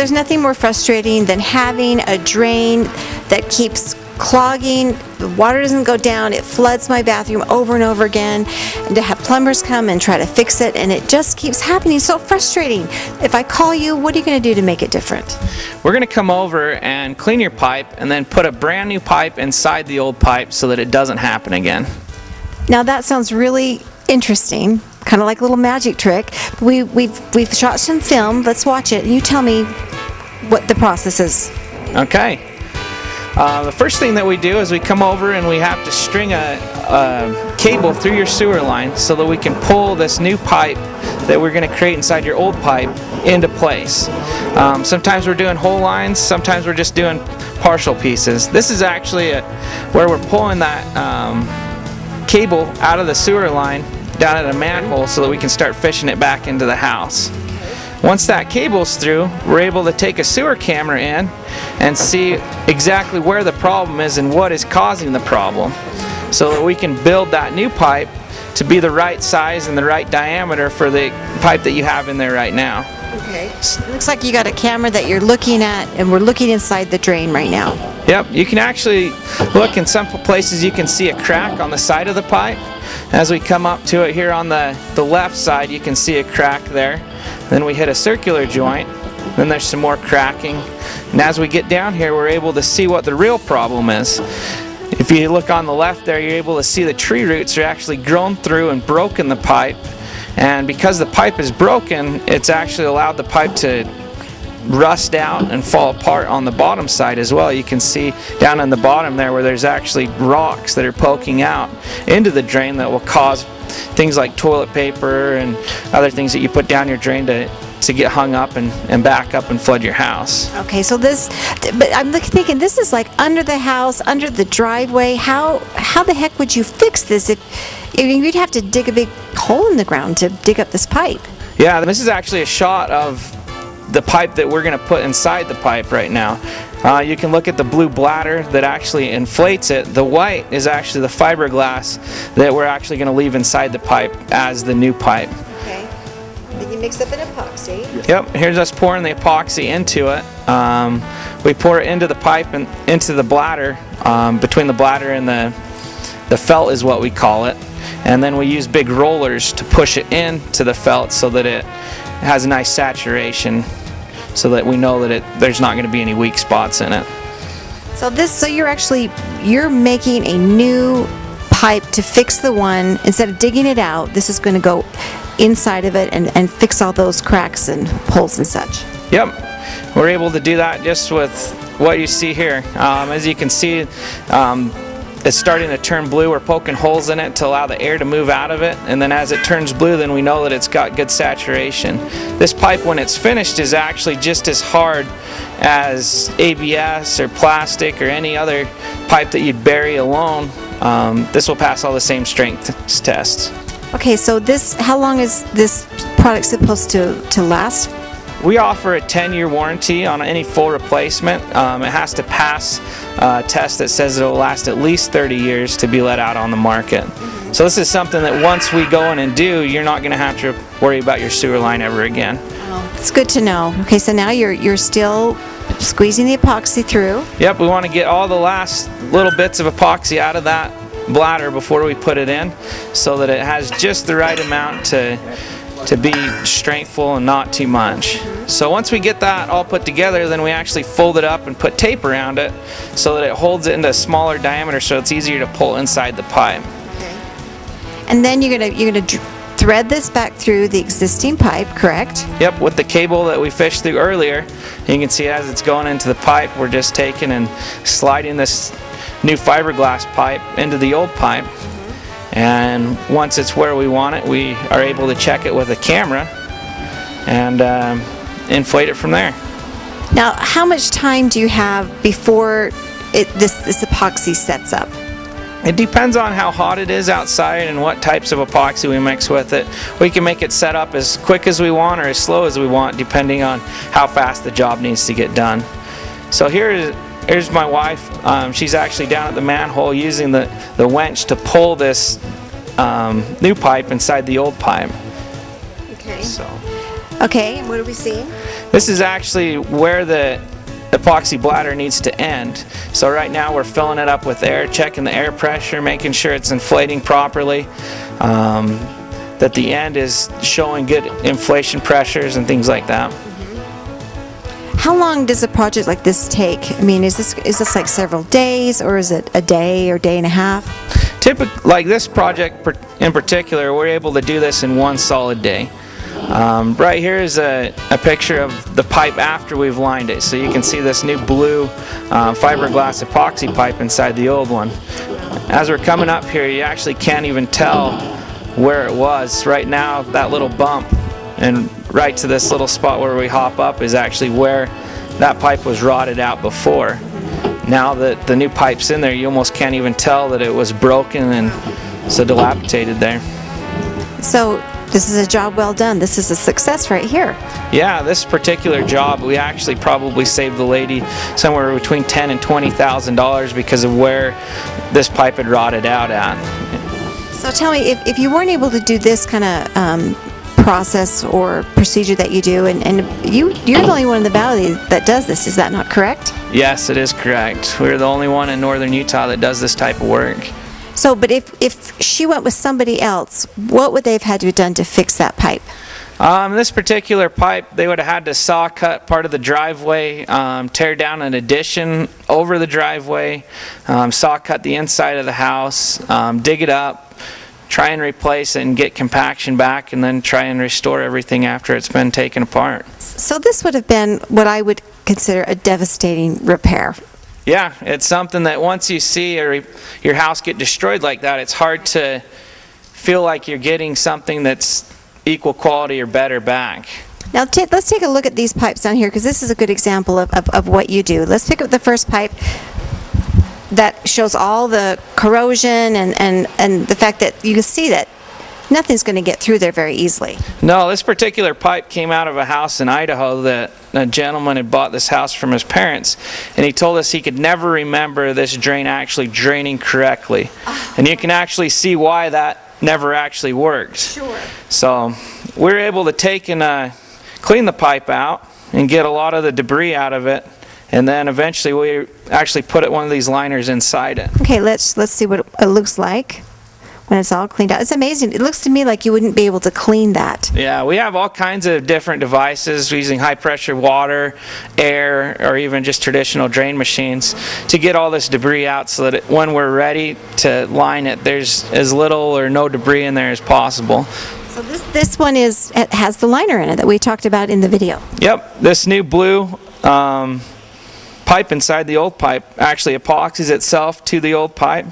there's nothing more frustrating than having a drain that keeps clogging. The water doesn't go down, it floods my bathroom over and over again, and to have plumbers come and try to fix it, and it just keeps happening. So frustrating. If I call you, what are you going to do to make it different? We're going to come over and clean your pipe and then put a brand new pipe inside the old pipe so that it doesn't happen again. Now that sounds really interesting, kind of like a little magic trick. We've shot some film. Let's watch it, and you tell me what the process is. Okay. The first thing that we do is we come over and we have to string a cable through your sewer line so that we can pull this new pipe that we're going to create inside your old pipe into place. Sometimes we're doing whole lines, sometimes we're just doing partial pieces. This is actually where we're pulling that cable out of the sewer line down at a manhole so that we can start fishing it back into the house. Once that cable's through, we're able to take a sewer camera in and see exactly where the problem is and what is causing the problem, so that we can build that new pipe to be the right size and the right diameter for the pipe that you have in there right now. Okay. It looks like you got a camera that you're looking at, and we're looking inside the drain right now. Yep, you can actually look in some places. You can see a crack on the side of the pipe. As we come up to it here on the left side, you can see a crack there. Then we hit a circular joint, then there's some more cracking, and as we get down here we're able to see what the real problem is. If you look on the left there, you're able to see the tree roots are actually grown through and broken the pipe, and because the pipe is broken, it's actually allowed the pipe to rust out and fall apart on the bottom side as well. You can see down in the bottom there where there's actually rocks that are poking out into the drain that will cause things like toilet paper and other things that you put down your drain to get hung up and back up and flood your house. Okay, so this, but I'm thinking this is like under the house, under the driveway. How the heck would you fix this if you'd have to dig a big hole in the ground to dig up this pipe? Yeah, this is actually a shot of the pipe that we're going to put inside the pipe right now. You can look at the blue bladder that actually inflates it. The white is actually the fiberglass that we're actually going to leave inside the pipe as the new pipe. Okay. Then you mix up an epoxy. Yep, here's us pouring the epoxy into it. We pour it into the pipe and into the bladder, between the bladder and the felt is what we call it. And then we use big rollers to push it into the felt so that it has a nice saturation, so that we know that there's not going to be any weak spots in it. So you're making a new pipe to fix the one. Instead of digging it out, this is going to go inside of it and fix all those cracks and holes and such. Yep, we're able to do that just with what you see here. As you can see, it's starting to turn blue. We're poking holes in it to allow the air to move out of it, and then as it turns blue, then we know that it's got good saturation. This pipe, when it's finished, is actually just as hard as ABS or plastic or any other pipe that you'd bury alone. This will pass all the same strength tests. Okay, so how long is this product supposed to last? We offer a 10-year warranty on any full replacement. It has to pass a test that says it will last at least 30 years to be let out on the market. So this is something that once we go in and do, you're not going to have to worry about your sewer line ever again. Oh, it's good to know. Okay, so now you're still squeezing the epoxy through. Yep, we want to get all the last little bits of epoxy out of that bladder before we put it in, so that it has just the right amount to be strengthful and not too much. So once we get that all put together, then we actually fold it up and put tape around it so that it holds it into a smaller diameter, so it's easier to pull inside the pipe. Okay. And then you're gonna thread this back through the existing pipe, correct? Yep, with the cable that we fished through earlier. You can see as it's going into the pipe, we're just taking and sliding this new fiberglass pipe into the old pipe. And once it's where we want it, we are able to check it with a camera and inflate it from there. Now, how much time do you have before this epoxy sets up? It depends on how hot it is outside and what types of epoxy we mix with it. We can make it set up as quick as we want or as slow as we want, depending on how fast the job needs to get done. So here's my wife. She's actually down at the manhole using the winch to pull this new pipe inside the old pipe. Okay. So. Okay, and what are we seeing? This is actually where the epoxy bladder needs to end. So right now we're filling it up with air, checking the air pressure, making sure it's inflating properly, that the end is showing good inflation pressures and things like that. How long does a project like this take? I mean, is this like several days, or is it a day or day and a half? Typically, like this project in particular, we're able to do this in one solid day. Right here is a picture of the pipe after we've lined it. So you can see this new blue fiberglass epoxy pipe inside the old one. As we're coming up here, you actually can't even tell where it was. Right now, that little bump and right to this little spot where we hop up is actually where that pipe was rotted out before. Now that the new pipe's in there, you almost can't even tell that it was broken and so dilapidated there. So this is a job well done. This is a success right here. Yeah, this particular job, we actually probably saved the lady somewhere between $10,000 and $20,000 because of where this pipe had rotted out at. So tell me, if you weren't able to do this kind of process or procedure that you do, and you're the only one in the valley that does this, is that not correct? Yes, it is correct. We're the only one in northern Utah that does this type of work. So, but if she went with somebody else, what would they have had to have done to fix that pipe? This particular pipe, they would have had to saw cut part of the driveway, tear down an addition over the driveway, saw cut the inside of the house, dig it up, try and replace it and get compaction back, and then try and restore everything after it's been taken apart. So this would have been what I would consider a devastating repair. Yeah, it's something that once you see your house get destroyed like that, it's hard to feel like you're getting something that's equal quality or better back. Now let's take a look at these pipes down here, because this is a good example of what you do. Let's pick up the first pipe that shows all the corrosion and the fact that you can see that nothing's going to get through there very easily. No, this particular pipe came out of a house in Idaho that a gentleman had bought this house from his parents, and he told us he could never remember this drain actually draining correctly. And you can actually see why that never actually worked. Sure. So we were able to take and clean the pipe out and get a lot of the debris out of it, and then eventually we actually put one of these liners inside it. Okay, let's see what it looks like when it's all cleaned out. It's amazing. It looks to me like you wouldn't be able to clean that. Yeah, we have all kinds of different devices using high pressure water, air, or even just traditional drain machines to get all this debris out so that when we're ready to line it, there's as little or no debris in there as possible. So this one has the liner in it that we talked about in the video. Yep, this new blue pipe inside the old pipe actually epoxies itself to the old pipe.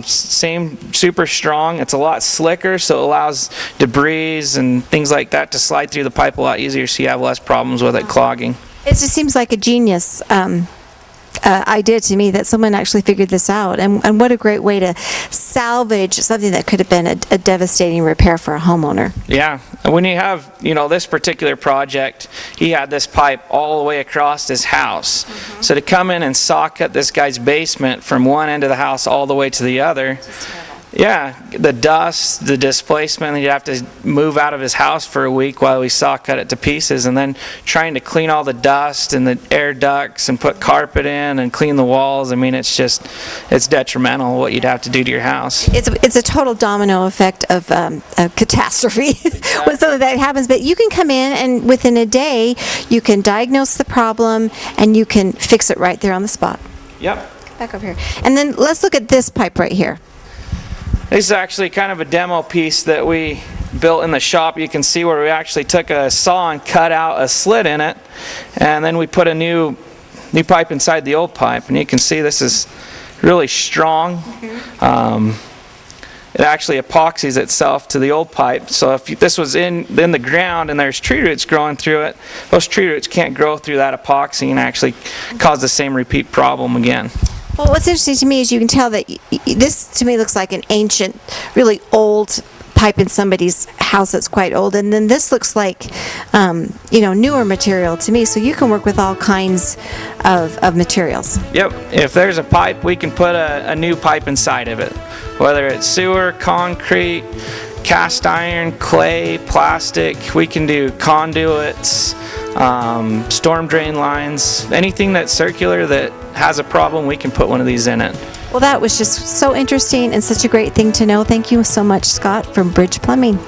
Same, super strong. It's a lot slicker, so it allows debris and things like that to slide through the pipe a lot easier, so you have less problems with it clogging. It just seems like a genius idea to me that someone actually figured this out, and what a great way to salvage something that could have been a devastating repair for a homeowner. Yeah, when you have, this particular project, he had this pipe all the way across his house. So to come in and saw cut this guy's basement from one end of the house all the way to the other, yeah, the dust, the displacement, you'd have to move out of his house for a week while we saw cut it to pieces, and then trying to clean all the dust and the air ducts and put carpet in and clean the walls. I mean, it's detrimental what you'd have to do to your house. It's a total domino effect of a catastrophe when something that happens. But you can come in and within a day you can diagnose the problem and you can fix it right there on the spot. Yep. Back over here. And then let's look at this pipe right here. This is actually kind of a demo piece that we built in the shop. You can see where we actually took a saw and cut out a slit in it, and then we put a new pipe inside the old pipe, and you can see this is really strong. It actually epoxies itself to the old pipe, so if this was in the ground and there's tree roots growing through it, those tree roots can't grow through that epoxy and actually cause the same repeat problem again. Well, what's interesting to me is you can tell that this to me looks like an ancient, really old pipe in somebody's house that's quite old, and then this looks like newer material to me. So you can work with all kinds of materials. Yep, if there's a pipe, we can put a new pipe inside of it, whether it's sewer, concrete, cast iron, clay, plastic. We can do conduits, storm drain lines, anything that's circular that has a problem, we can put one of these in it. Well, that was just so interesting and such a great thing to know. Thank you so much, Scott, from Bridge Plumbing.